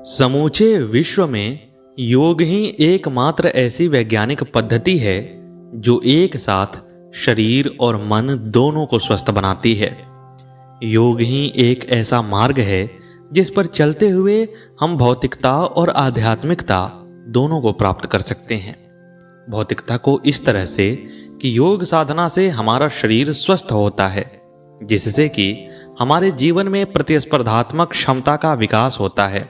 समूचे विश्व में योग ही एकमात्र ऐसी वैज्ञानिक पद्धति है जो एक साथ शरीर और मन दोनों को स्वस्थ बनाती है। योग ही एक ऐसा मार्ग है जिस पर चलते हुए हम भौतिकता और आध्यात्मिकता दोनों को प्राप्त कर सकते हैं। भौतिकता को इस तरह से कि योग साधना से हमारा शरीर स्वस्थ होता है, जिससे कि हमारे जीवन में प्रतिस्पर्धात्मक क्षमता का विकास होता है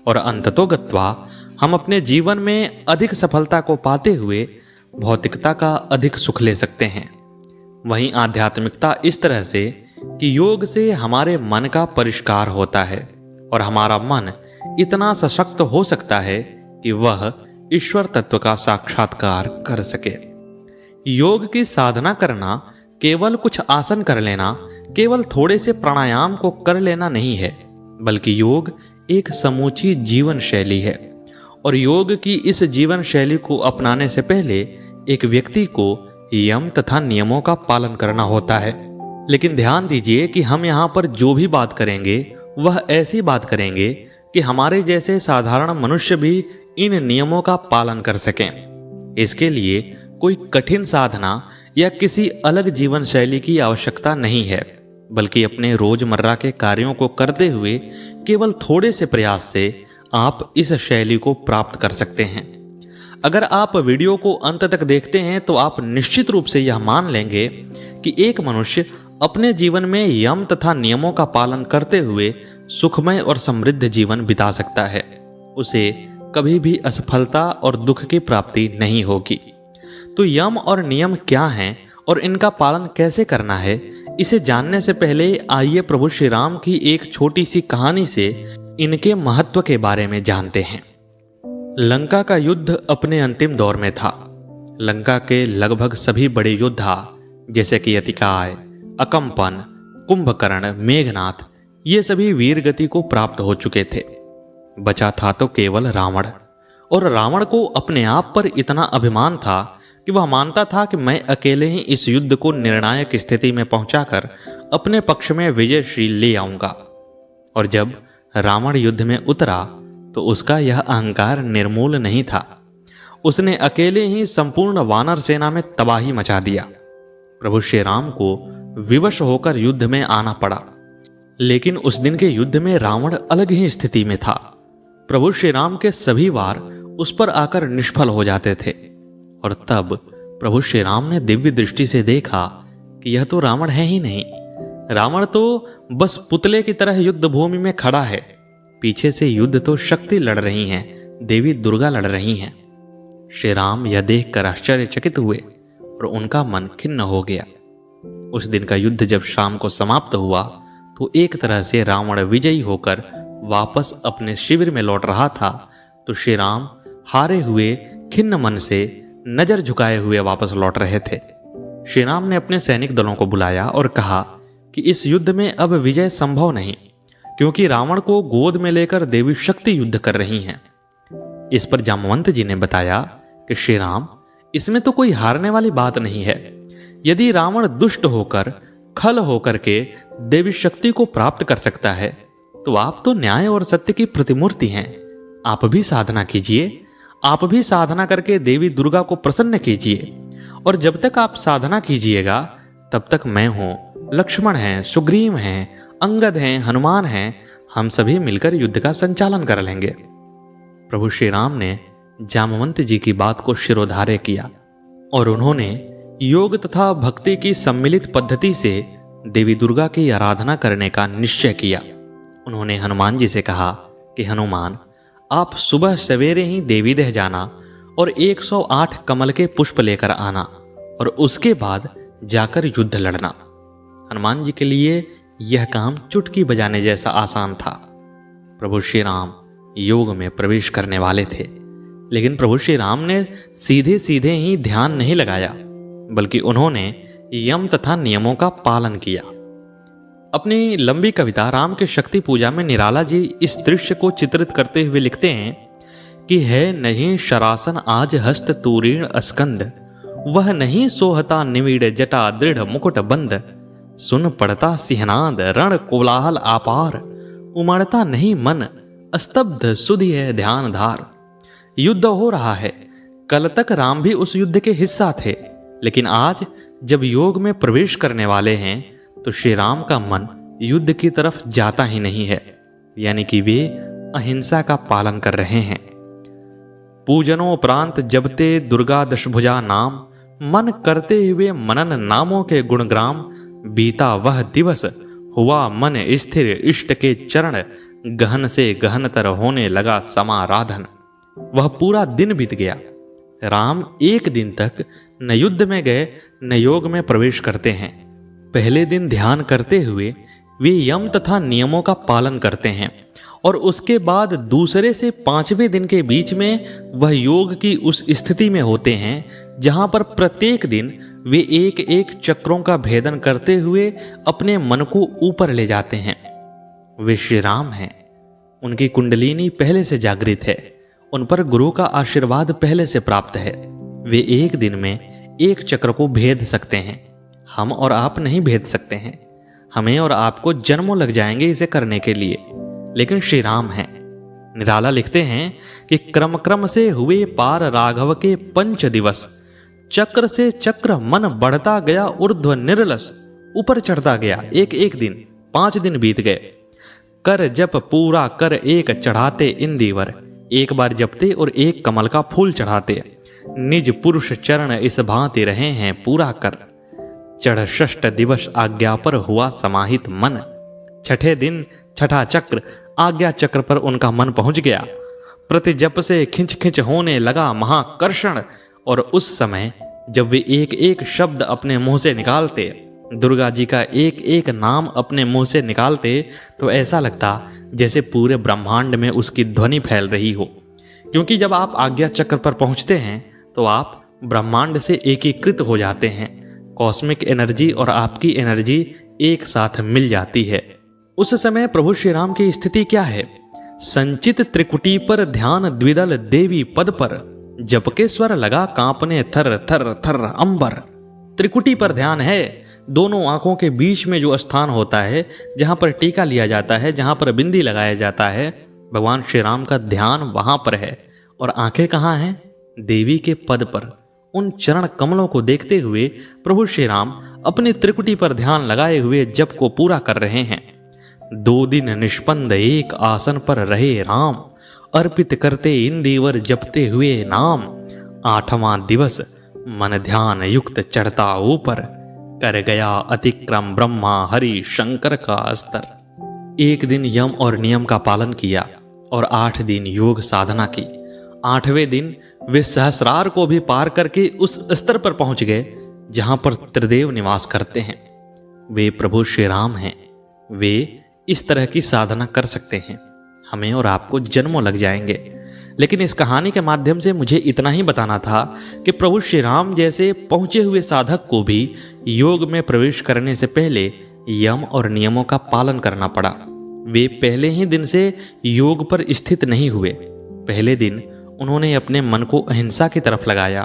और अंततोगत्वा हम अपने जीवन में अधिक सफलता को पाते हुए भौतिकता का अधिक सुख ले सकते हैं। वहीं आध्यात्मिकता इस तरह से कि योग से हमारे मन का परिष्कार होता है और हमारा मन इतना सशक्त हो सकता है कि वह ईश्वर तत्व का साक्षात्कार कर सके। योग की साधना करना केवल कुछ आसन कर लेना, केवल थोड़े से प्राणायाम को कर लेना नहीं है, बल्कि योग एक समूची जीवन शैली है। और योग की इस जीवन शैली को अपनाने से पहले एक व्यक्ति को यम तथा नियमों का पालन करना होता है। लेकिन ध्यान दीजिए कि हम यहाँ पर जो भी बात करेंगे वह ऐसी बात करेंगे कि हमारे जैसे साधारण मनुष्य भी इन नियमों का पालन कर सकें। इसके लिए कोई कठिन साधना या किसी अलग जीवन शैली की आवश्यकता नहीं है, बल्कि अपने रोजमर्रा के कार्यों को करते हुए केवल थोड़े से प्रयास से आप इस शैली को प्राप्त कर सकते हैं। अगर आप वीडियो को अंत तक देखते हैं तो आप निश्चित रूप से यह मान लेंगे कि एक मनुष्य अपने जीवन में यम तथा नियमों का पालन करते हुए सुखमय और समृद्ध जीवन बिता सकता है। उसे कभी भी असफलता और दुख की प्राप्ति नहीं होगी। तो यम और नियम क्या हैं और इनका पालन कैसे करना है, इसे जानने से पहले आइए प्रभु श्री राम की एक छोटी सी कहानी से इनके महत्व के बारे में जानते हैं। लंका का युद्ध अपने अंतिम दौर में था। लंका के लगभग सभी बड़े योद्धा जैसे कि अतिकाय, अकंपन, कुंभकर्ण, मेघनाथ, ये सभी वीर गति को प्राप्त हो चुके थे। बचा था तो केवल रावण। और रावण को अपने आप पर इतना अभिमान था कि वह मानता था कि मैं अकेले ही इस युद्ध को निर्णायक स्थिति में पहुंचाकर अपने पक्ष में विजयश्री ले आऊंगा। और जब रावण युद्ध में उतरा तो उसका यह अहंकार निर्मूल नहीं था। उसने अकेले ही संपूर्ण वानर सेना में तबाही मचा दिया। प्रभु श्री राम को विवश होकर युद्ध में आना पड़ा। लेकिन उस दिन के युद्ध में रावण अलग ही स्थिति में था। प्रभु श्री राम के सभी वार उस पर आकर निष्फल हो जाते थे। और तब प्रभु श्री राम ने दिव्य दृष्टि से देखा कि यह तो रावण है ही नहीं। रावण तो बस पुतले की तरह युद्ध भूमि में खड़ा है। पीछे से युद्ध तो शक्ति लड़ रही हैं, देवी दुर्गा लड़ रही हैं। श्री राम यह देखकर आश्चर्यचकित हुए और उनका मन खिन्न हो गया। उस दिन का युद्ध जब शाम को समाप्त हुआ तो एक तरह से रावण विजयी होकर वापस अपने शिविर में लौट रहा था, तो श्री राम हारे हुए खिन्न मन से नजर झुकाए हुए वापस लौट रहे थे। श्री राम ने अपने सैनिक दलों को बुलाया और कहा कि इस युद्ध में अब विजय संभव नहीं, क्योंकि रावण को गोद में लेकर देवी शक्ति युद्ध कर रही हैं। इस पर जामवंत जी ने बताया कि श्री राम, इसमें तो कोई हारने वाली बात नहीं है। यदि रावण दुष्ट होकर, खल होकर के देवी शक्ति को प्राप्त कर सकता है, तो आप तो न्याय और सत्य की प्रतिमूर्ति हैं। आप भी साधना कीजिए, आप भी साधना करके देवी दुर्गा को प्रसन्न कीजिए। और जब तक आप साधना कीजिएगा तब तक मैं हूं, लक्ष्मण हैं, सुग्रीव हैं, अंगद हैं, हनुमान हैं, हम सभी मिलकर युद्ध का संचालन कर लेंगे। प्रभु श्री राम ने जामवंत जी की बात को शिरोधार्य किया और उन्होंने योग तथा भक्ति की सम्मिलित पद्धति से देवी दुर्गा की आराधना करने का निश्चय किया। उन्होंने हनुमान जी से कहा कि हनुमान, आप सुबह सवेरे ही देवीदेह जाना और 108 कमल के पुष्प लेकर आना और उसके बाद जाकर युद्ध लड़ना। हनुमान जी के लिए यह काम चुटकी बजाने जैसा आसान था। प्रभु श्री राम योग में प्रवेश करने वाले थे, लेकिन प्रभु श्री राम ने सीधे सीधे ही ध्यान नहीं लगाया, बल्कि उन्होंने यम तथा नियमों का पालन किया। अपनी लंबी कविता राम के शक्ति पूजा में निराला जी इस दृश्य को चित्रित करते हुए लिखते हैं कि है नहीं शरासन आज हस्त तूरीण अस्कंद, वह नहीं सोहता निविड़ जटा दृढ़ मुकुट बंद, सुन पड़ता सिहनाद रण कोलाहल आपार, उमड़ता नहीं मन स्तब्ध सुधी है ध्यान धार। युद्ध हो रहा है। कल तक राम भी उस युद्ध के हिस्सा थे, लेकिन आज जब योग में प्रवेश करने वाले हैं तो श्री राम का मन युद्ध की तरफ जाता ही नहीं है, यानी कि वे अहिंसा का पालन कर रहे हैं। पूजनोपरांत जपते दुर्गा दशभुजा नाम, मन करते हुए मनन नामों के गुणग्राम। बीता वह दिवस हुआ मन स्थिर इष्ट के चरण, गहन से गहनतर होने लगा समाराधन। वह पूरा दिन बीत गया। राम एक दिन तक न युद्ध में गए न योग में प्रवेश करते हैं। पहले दिन ध्यान करते हुए वे यम तथा नियमों का पालन करते हैं और उसके बाद दूसरे से 5वें दिन के बीच में वह योग की उस स्थिति में होते हैं जहां पर प्रत्येक दिन वे एक एक चक्रों का भेदन करते हुए अपने मन को ऊपर ले जाते हैं। वे श्री राम हैं। उनकी कुंडलिनी पहले से जागृत है। उन पर गुरु का आशीर्वाद पहले से प्राप्त है। वे एक दिन में एक चक्र को भेद सकते हैं। हम और आप नहीं भेद सकते हैं। हमें और आपको जन्मों लग जाएंगे इसे करने के लिए, लेकिन श्री राम हैं। निराला लिखते हैं कि क्रम क्रम से हुए पार राघव के 5 दिवस, चक्र से चक्र मन बढ़ता गया ऊर्ध्व निर्लस, ऊपर चढ़ता गया। एक एक दिन 5 दिन बीत गए। कर जप पूरा कर एक चढ़ाते इंदिवर, एक बार जपते और एक कमल का फूल चढ़ाते। निज पुरुष चरण इस भांति रहे हैं पूरा कर, चढ़ 6 दिवस आज्ञा पर हुआ समाहित मन। 6ठे दिन 6ठा चक्र, आज्ञा चक्र पर उनका मन पहुंच गया। प्रति जप से खिंच खिंच होने लगा महाकर्षण, और उस समय जब वे एक एक शब्द अपने मुंह से निकालते, दुर्गा जी का एक एक नाम अपने मुंह से निकालते, तो ऐसा लगता जैसे पूरे ब्रह्मांड में उसकी ध्वनि फैल रही हो। क्योंकि जब आप आज्ञा चक्र पर पहुंचते हैं तो आप ब्रह्मांड से एकीकृत हो जाते हैं। कॉस्मिक एनर्जी और आपकी एनर्जी एक साथ मिल जाती है। उस समय प्रभु श्री राम की स्थिति क्या है? संचित त्रिकुटी पर ध्यान द्विदल देवी पद पर, जप के स्वर लगा कांपने थर थर थर अंबर। त्रिकुटी पर ध्यान है। दोनों आंखों के बीच में जो स्थान होता है, जहां पर टीका लिया जाता है, जहां पर बिंदी लगाया जाता है, भगवान श्री राम का ध्यान वहां पर है। और आंखें कहाँ हैं? देवी के पद पर। उन चरण कमलों को देखते हुए प्रभु श्री राम अपनी त्रिकुटी पर ध्यान लगाए हुए जप को पूरा कर रहे हैं। 2 दिन निष्पंद एक आसन पर रहे राम, अर्पित करते इंदिवर जपते हुए नाम। 8वां दिवस मन ध्यान युक्त चढ़ता ऊपर, कर गया अतिक्रम ब्रह्मा हरि शंकर का स्तर। एक दिन यम और नियम का पालन किया और 8 दिन योग साधना की। 8वें दिन वे सहस्रार को भी पार करके उस स्तर पर पहुंच गए जहां पर त्रिदेव निवास करते हैं। वे प्रभु श्री राम हैं। वे इस तरह की साधना कर सकते हैं। हमें और आपको जन्मों लग जाएंगे, लेकिन इस कहानी के माध्यम से मुझे इतना ही बताना था कि प्रभु श्री राम जैसे पहुंचे हुए साधक को भी योग में प्रवेश करने से पहले यम और नियमों का पालन करना पड़ा। वे पहले ही दिन से योग पर स्थित नहीं हुए। पहले दिन उन्होंने अपने मन को अहिंसा की तरफ लगाया।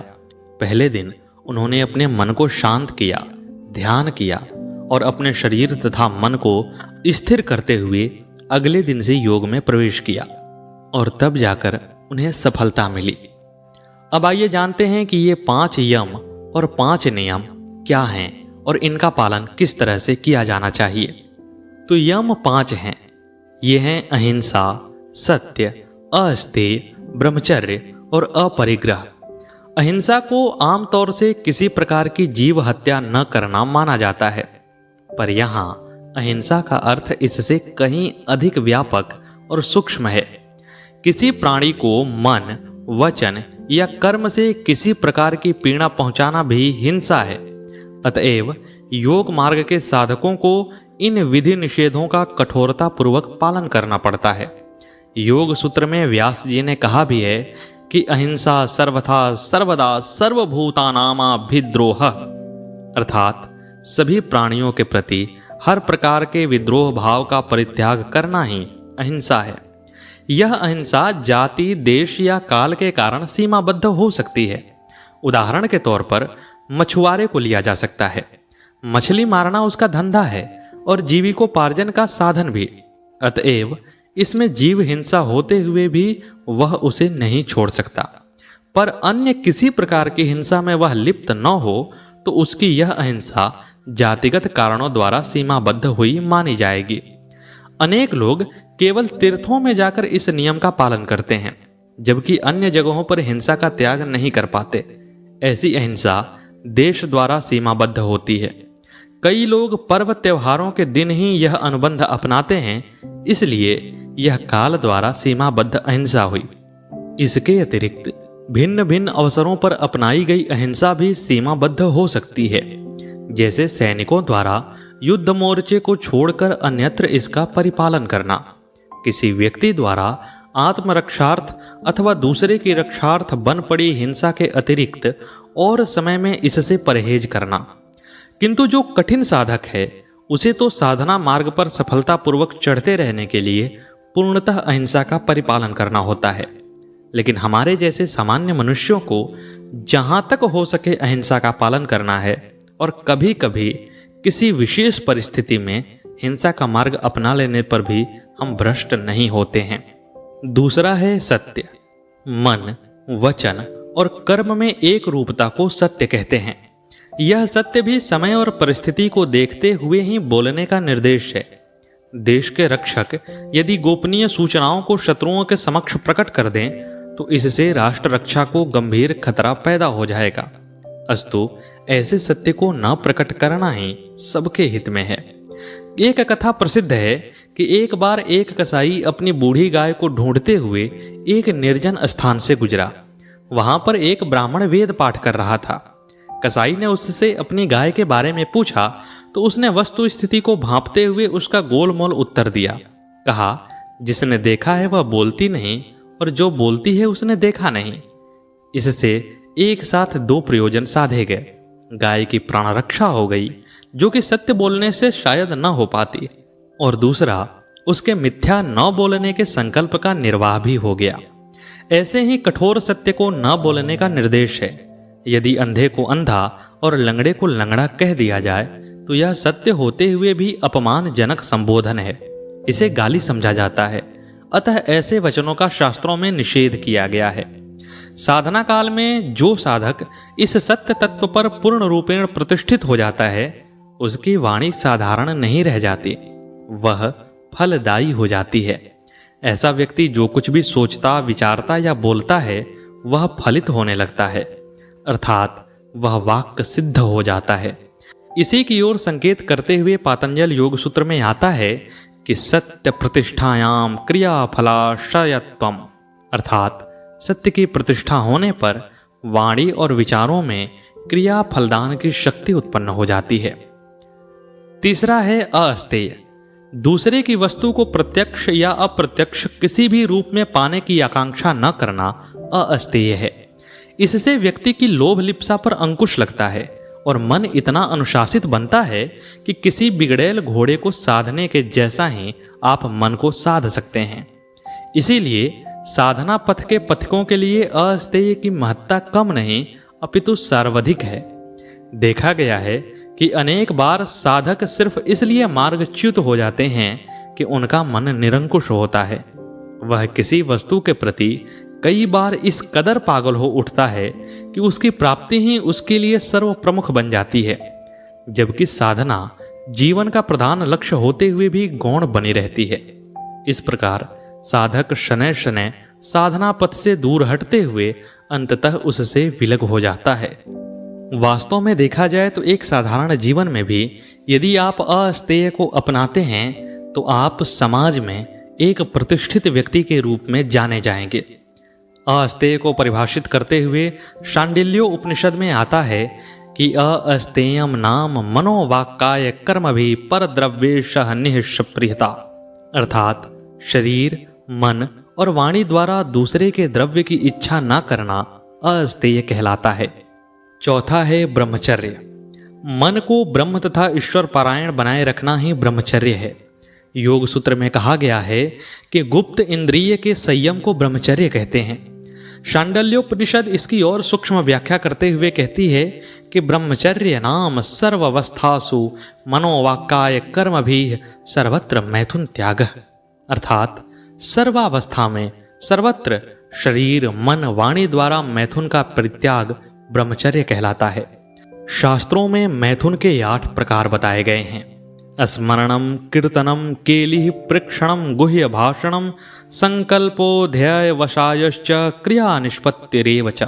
पहले दिन उन्होंने अपने मन को शांत किया, ध्यान किया और अपने शरीर तथा मन को स्थिर करते हुए अगले दिन से योग में प्रवेश किया, और तब जाकर उन्हें सफलता मिली। अब आइए जानते हैं कि ये 5 यम और 5 नियम क्या हैं और इनका पालन किस तरह से किया जाना चाहिए। तो यम 5 हैं। ये हैं अहिंसा, सत्य, अस्तेय, ब्रह्मचर्य और अपरिग्रह। अहिंसा को आमतौर से किसी प्रकार की जीव हत्या न करना माना जाता है, पर यहाँ अहिंसा का अर्थ इससे कहीं अधिक व्यापक और सूक्ष्म है। किसी प्राणी को मन, वचन या कर्म से किसी प्रकार की पीड़ा पहुंचाना भी हिंसा है। अतएव योग मार्ग के साधकों को इन विधि निषेधों का कठोरता पूर्वक पालन करना पड़ता है। योग सूत्र में व्यास जी ने कहा भी है कि अहिंसा सर्वथा सर्वदा सर्वभूतानामाभिद्रोह, अर्थात सभी प्राणियों के प्रति हर प्रकार के विद्रोह भाव का परित्याग करना ही अहिंसा है। यह अहिंसा जाति, देश या काल के कारण सीमाबद्ध हो सकती है। उदाहरण के तौर पर मछुआरे को लिया जा सकता है। मछली मारना उसका धंधा है और जीविकोपार्जन का साधन भी। अतएव इसमें जीव हिंसा होते हुए भी वह उसे नहीं छोड़ सकता, पर अन्य किसी प्रकार की हिंसा में वह लिप्त न हो तो उसकी यह अहिंसा जातिगत कारणों द्वारा सीमाबद्ध हुई मानी जाएगी। अनेक लोग केवल तीर्थों में जाकर इस नियम का पालन करते हैं, जबकि अन्य जगहों पर हिंसा का त्याग नहीं कर पाते। ऐसी अहिंसा देश द्वारा सीमाबद्ध होती है। कई लोग पर्व त्योहारों के दिन ही यह अनुबंध अपनाते हैं, इसलिए यह काल द्वारा सीमाबद्ध अहिंसा हुई। इसके अतिरिक्त भिन्न भिन्न अवसरों पर अपनाई गई अहिंसा भी सीमाबद्ध हो सकती है, जैसे सैनिकों द्वारा युद्ध मोर्चे को छोड़कर अन्यत्र इसका परिपालन करना, किसी व्यक्ति द्वारा आत्मरक्षार्थ अथवा दूसरे की रक्षार्थ बन पड़ी हिंसा के अतिरिक्त और समय में इससे परहेज करना। किंतु जो कठिन साधक है उसे तो साधना मार्ग पर सफलतापूर्वक चढ़ते रहने के लिए पूर्णतः अहिंसा का परिपालन करना होता है। लेकिन हमारे जैसे सामान्य मनुष्यों को जहां तक हो सके अहिंसा का पालन करना है, और कभी कभी किसी विशेष परिस्थिति में हिंसा का मार्ग अपना लेने पर भी हम भ्रष्ट नहीं होते हैं। दूसरा है सत्य। मन, वचन और कर्म में एक रूपता को सत्य कहते हैं। यह सत्य भी समय और परिस्थिति को देखते हुए ही बोलने का निर्देश है। देश के रक्षक यदि गोपनीय सूचनाओं को शत्रुओं के समक्ष प्रकट कर दें तो इससे राष्ट्र रक्षा को गंभीर खतरा पैदा हो जाएगा। अस्तु ऐसे सत्य को न प्रकट करना ही सबके हित में है। एक कथा प्रसिद्ध है कि एक बार एक कसाई अपनी बूढ़ी गाय को ढूंढते हुए एक निर्जन स्थान से गुजरा। वहां पर एक ब्राह्मण वेद पाठ कर रहा था। कसाई ने उससे अपनी गाय के बारे में पूछा तो उसने वस्तु स्थिति को भांपते हुए उसका गोलमोल उत्तर दिया। कहा, जिसने देखा है वह बोलती नहीं और जो बोलती है उसने देखा नहीं। इससे एक साथ दो प्रयोजन साधे गए। गाय की प्राण रक्षा हो गई, जो कि सत्य बोलने से शायद न हो पाती, और दूसरा उसके मिथ्या न बोलने के संकल्प का निर्वाह भी हो गया। ऐसे ही कठोर सत्य को न बोलने का निर्देश है। यदि अंधे को अंधा और लंगड़े को लंगड़ा कह दिया जाए तो यह सत्य होते हुए भी अपमानजनक संबोधन है, इसे गाली समझा जाता है। अतः ऐसे वचनों का शास्त्रों में निषेध किया गया है। साधना काल में जो साधक इस सत्य तत्व पर पूर्ण रूपेण प्रतिष्ठित हो जाता है उसकी वाणी साधारण नहीं रह जाती, वह फलदायी हो जाती है। ऐसा व्यक्ति जो कुछ भी सोचता, विचारता या बोलता है वह फलित होने लगता है, अर्थात वह वाक्य सिद्ध हो जाता है। इसी की ओर संकेत करते हुए पातंजल योग सूत्र में आता है कि सत्य प्रतिष्ठायाम क्रिया फलाशयत्वम, अर्थात सत्य की प्रतिष्ठा होने पर वाणी और विचारों में क्रिया फलदान की शक्ति उत्पन्न हो जाती है। तीसरा है अस्तेय। दूसरे की वस्तु को प्रत्यक्ष या अप्रत्यक्ष किसी भी रूप में पाने की आकांक्षा न करना अस्तेय है। इससे व्यक्ति की लोभ लिप्सा पर अंकुश लगता है और मन इतना अनुशासित बनता है कि किसी बिगड़ैल घोड़े को साधने के जैसा ही आप मन को साध सकते हैं। इसीलिए साधना पथ के पथिकों के लिए अस्तेय की महत्ता कम नहीं अपितु सर्वाधिक है। देखा गया है कि अनेक बार साधक सिर्फ इसलिए मार्गच्युत हो जाते हैं कि उनका मन निरंकुश होता है। वह किसी वस्तु के प्रति कई बार इस कदर पागल हो उठता है कि उसकी प्राप्ति ही उसके लिए सर्व प्रमुख बन जाती है, जबकि साधना जीवन का प्रधान लक्ष्य होते हुए भी गौण बनी रहती है। इस प्रकार साधक शनै शनै साधना पथ से दूर हटते हुए अंततः उससे विलग हो जाता है। वास्तव में देखा जाए तो एक साधारण जीवन में भी यदि आप अस्तेय को अपनाते हैं तो आप समाज में एक प्रतिष्ठित व्यक्ति के रूप में जाने जाएंगे। अस्तेय को परिभाषित करते हुए शांडिल्यो उपनिषद में आता है कि अस्तेयम नाम मनोवाक्काय कर्म भी परद्रव्येशः निःस्पृहता, अर्थात शरीर, मन और वाणी द्वारा दूसरे के द्रव्य की इच्छा न करना अस्तेय कहलाता है। चौथा है ब्रह्मचर्य। मन को ब्रह्म तथा ईश्वर पारायण बनाए रखना ही ब्रह्मचर्य है। योग सूत्र में कहा गया है कि गुप्त इंद्रिय के संयम को ब्रह्मचर्य कहते हैं। शांडल्योपनिषद इसकी और सूक्ष्म व्याख्या करते हुए कहती है कि ब्रह्मचर्य नाम सर्वावस्थासु मनोवाक्काय कर्म भी सर्वत्र मैथुन त्याग, अर्थात सर्वावस्था में सर्वत्र शरीर मन वाणी द्वारा मैथुन का परित्याग ब्रह्मचर्य कहलाता है। शास्त्रों में मैथुन के 8 प्रकार बताए गए हैं। स्मरणम, कीर्तनम, केलिः, प्रेक्षणम, गुह्य भाषणम, संकल्पो ध्येय वशायश्च क्रिया निष्पत्तिरेव च।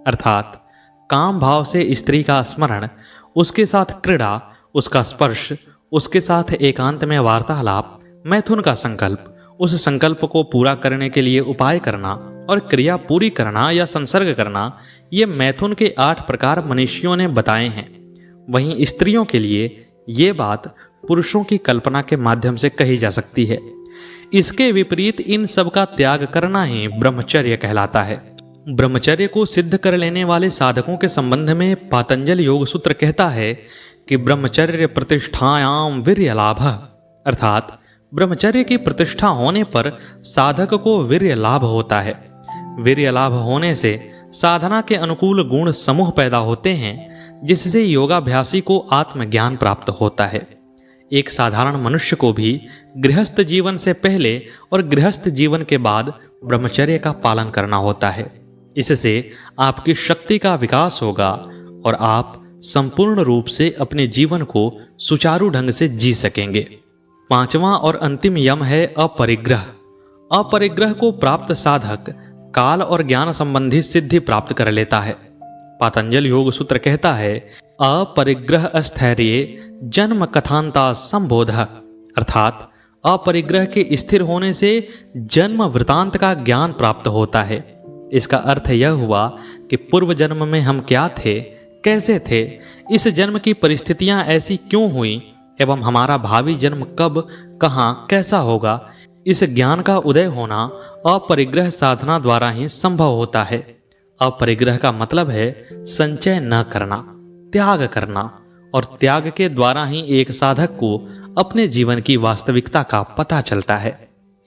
अर्थात काम भाव से स्त्री का स्मरण, उसके साथ क्रीड़ा, उसका स्पर्श, उसके साथ एकांत में वार्तालाप, मैथुन का संकल्प, उस संकल्प को पूरा करने के लिए उपाय करना और क्रिया पूरी करना या संसर्ग करना, ये मैथुन के 8 प्रकार मनीषियों ने बताए हैं। वहीं स्त्रियों के लिए ये बात पुरुषों की कल्पना के माध्यम से कही जा सकती है। इसके विपरीत इन सब का त्याग करना ही ब्रह्मचर्य कहलाता है। ब्रह्मचर्य को सिद्ध कर लेने वाले साधकों के संबंध में पातंजल योग सूत्र कहता है कि ब्रह्मचर्य प्रतिष्ठायाम वीर्य लाभ, अर्थात ब्रह्मचर्य की प्रतिष्ठा होने पर साधक को वीर्य लाभ होता है। वीर्य लाभ होने से साधना के अनुकूल गुण समूह पैदा होते हैं, जिससे योगाभ्यासी को आत्मज्ञान प्राप्त होता है। एक साधारण मनुष्य को भी गृहस्थ जीवन से पहले और गृहस्थ जीवन के बाद ब्रह्मचर्य का पालन करना होता है। इससे आपकी शक्ति का विकास होगा और आप संपूर्ण रूप से अपने जीवन को सुचारू ढंग से जी सकेंगे। 5वां और अंतिम यम है अपरिग्रह। अपरिग्रह को प्राप्त साधक काल और ज्ञान संबंधी सिद्धि प्राप्त कर लेता है। पातंजल योग सूत्र कहता है अपरिग्रह स्थैर्ये जन्म कथांता संबोध, अर्थात अपरिग्रह के स्थिर होने से जन्म वृतांत का ज्ञान प्राप्त होता है। इसका अर्थ यह हुआ कि पूर्व जन्म में हम क्या थे, कैसे थे, इस जन्म की परिस्थितियां ऐसी क्यों हुई एवं हमारा भावी जन्म कब, कहाँ, कैसा होगा, इस ज्ञान का उदय होना अपरिग्रह साधना द्वारा ही संभव होता है। अपरिग्रह का मतलब है संचय न करना, त्याग करना, और त्याग के द्वारा ही एक साधक को अपने जीवन की वास्तविकता का पता चलता है।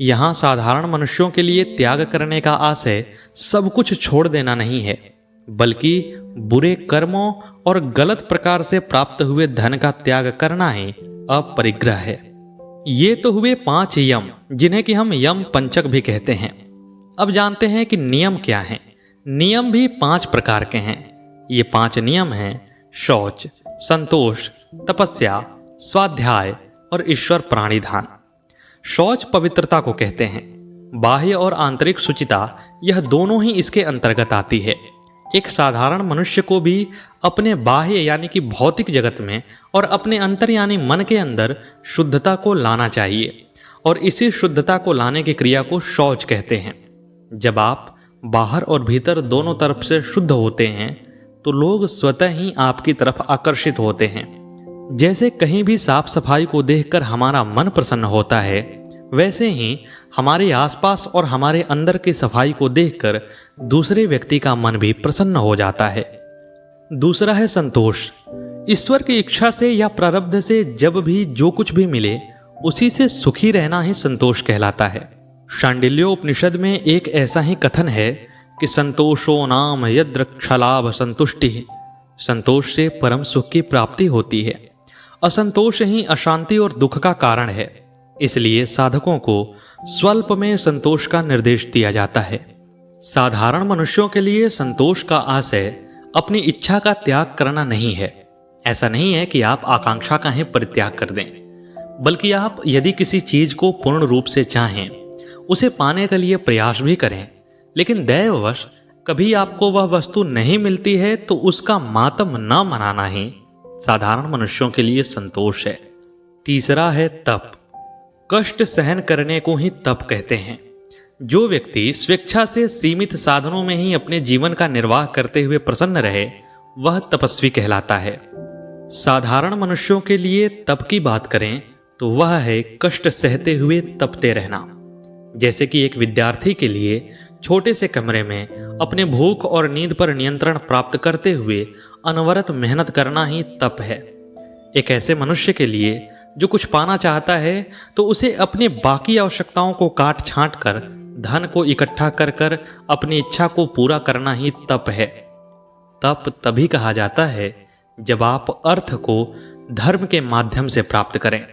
यहाँ साधारण मनुष्यों के लिए त्याग करने का आशय सब कुछ छोड़ देना नहीं है, बल्कि बुरे कर्मों और गलत प्रकार से प्राप्त हुए धन का त्याग करना ही अपरिग्रह है। ये तो हुए 5 यम, जिन्हें कि हम यम पंचक भी कहते हैं। अब जानते हैं कि नियम क्या हैं। नियम भी 5 प्रकार के हैं। ये 5 नियम हैं शौच, संतोष, तपस्या, स्वाध्याय और ईश्वर प्राणिधान। शौच पवित्रता को कहते हैं। बाह्य और आंतरिक शुचिता, यह दोनों ही इसके अंतर्गत आती है। एक साधारण मनुष्य को भी अपने बाह्य यानी कि भौतिक जगत में और अपने अंतर यानी मन के अंदर शुद्धता को लाना चाहिए, और इसी शुद्धता को लाने की क्रिया को शौच कहते हैं। जब आप बाहर और भीतर दोनों तरफ से शुद्ध होते हैं तो लोग स्वतः ही आपकी तरफ आकर्षित होते हैं। जैसे कहीं भी साफ सफाई को देखकर हमारा मन प्रसन्न होता है, वैसे ही हमारे आसपास और हमारे अंदर की सफाई को देखकर दूसरे व्यक्ति का मन भी प्रसन्न हो जाता है। दूसरा है संतोष। ईश्वर की इच्छा से या प्रारब्ध से जब भी जो कुछ भी मिले उसी से सुखी रहना ही संतोष कहलाता है। शांडिल्योपनिषद में एक ऐसा ही कथन है कि संतोषो नाम यद्रक्षलाभ संतुष्टि, संतोष से परम सुख की प्राप्ति होती है। असंतोष ही अशांति और दुख का कारण है। इसलिए साधकों को स्वल्प में संतोष का निर्देश दिया जाता है। साधारण मनुष्यों के लिए संतोष का आशय अपनी इच्छा का त्याग करना नहीं है। ऐसा नहीं है कि आप आकांक्षा का ही परित्याग कर दें, बल्कि आप यदि किसी चीज को पूर्ण रूप से चाहें, उसे पाने के लिए प्रयास भी करें, लेकिन दैववश कभी आपको वह वस्तु नहीं मिलती है तो उसका मातम न मनाना ही साधारण मनुष्यों के लिए संतोष है। तीसरा है तप। कष्ट सहन करने को ही तप कहते हैं। जो व्यक्ति स्वेच्छा से सीमित साधनों में ही अपने जीवन का निर्वाह करते हुए प्रसन्न रहे, वह तपस्वी कहलाता है। साधारण मनुष्यों के लिए तप की बात करें तो वह है कष्ट सहते हुए तपते रहना। जैसे कि एक विद्यार्थी के लिए छोटे से कमरे में अपने भूख और नींद पर नियंत्रण प्राप्त करते हुए अनवरत मेहनत करना ही तप है। एक ऐसे मनुष्य के लिए जो कुछ पाना चाहता है तो उसे अपनी बाकी आवश्यकताओं को काट छांट कर, धन को इकट्ठा कर कर अपनी इच्छा को पूरा करना ही तप है। तप तभी कहा जाता है जब आप अर्थ को धर्म के माध्यम से प्राप्त करें।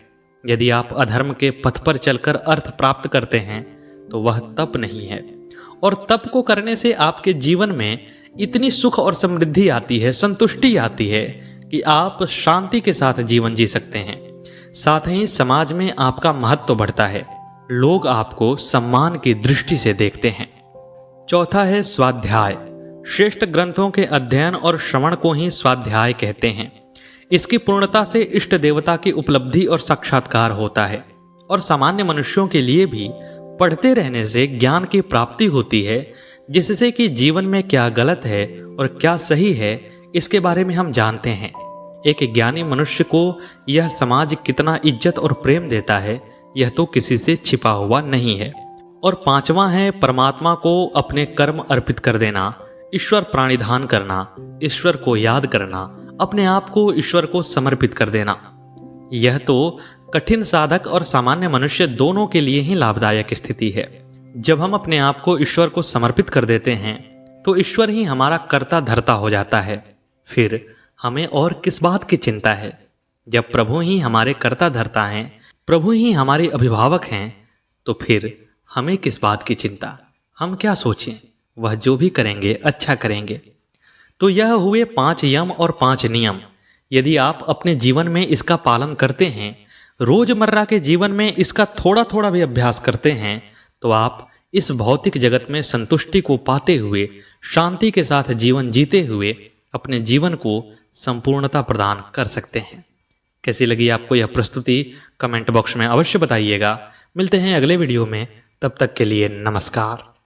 यदि आप अधर्म के पथ पर चलकर अर्थ प्राप्त करते हैं तो वह तप नहीं है। और तप को करने से आपके जीवन में इतनी सुख और समृद्धि आती है, संतुष्टि आती है कि आप शांति के साथ जीवन जी सकते हैं। साथ ही समाज में आपका महत्व बढ़ता है, लोग आपको सम्मान की दृष्टि से देखते हैं। चौथा है स्वाध्याय। श्रेष्ठ ग्रंथों के अध्ययन और श्रवण को ही स्वाध्याय कहते हैं। इसकी पूर्णता से इष्ट देवता की उपलब्धि और साक्षात्कार होता है। और सामान्य मनुष्यों के लिए भी पढ़ते रहने से ज्ञान की प्राप्ति होती है, जिससे कि जीवन में क्या गलत है और क्या सही है इसके बारे में हम जानते हैं। एक ज्ञानी मनुष्य को यह समाज कितना इज्जत और प्रेम देता है, यह तो किसी से छिपा हुआ नहीं है। और पांचवा है परमात्मा को अपने कर्म अर्पित कर देना, ईश्वर प्राणिधान करना, ईश्वर को याद करना, अपने आप को ईश्वर को समर्पित कर देना। यह तो कठिन साधक और सामान्य मनुष्य दोनों के लिए ही लाभदायक स्थिति है। जब हम अपने आप को ईश्वर को समर्पित कर देते हैं तो ईश्वर ही हमारा कर्ता धर्ता हो जाता है। फिर हमें और किस बात की चिंता है? जब प्रभु ही हमारे कर्ता धर्ता हैं, प्रभु ही हमारे अभिभावक हैं, तो फिर हमें किस बात की चिंता? हम क्या सोचें? वह जो भी करेंगे अच्छा करेंगे। तो यह हुए 5 यम और 5 नियम। यदि आप अपने जीवन में इसका पालन करते हैं, रोजमर्रा के जीवन में इसका थोड़ा थोड़ा भी अभ्यास करते हैं, तो आप इस भौतिक जगत में संतुष्टि को पाते हुए, शांति के साथ जीवन जीते हुए अपने जीवन को संपूर्णता प्रदान कर सकते हैं। कैसी लगी आपको यह प्रस्तुति? कमेंट बॉक्स में अवश्य बताइएगा। मिलते हैं अगले वीडियो में, तब तक के लिए नमस्कार।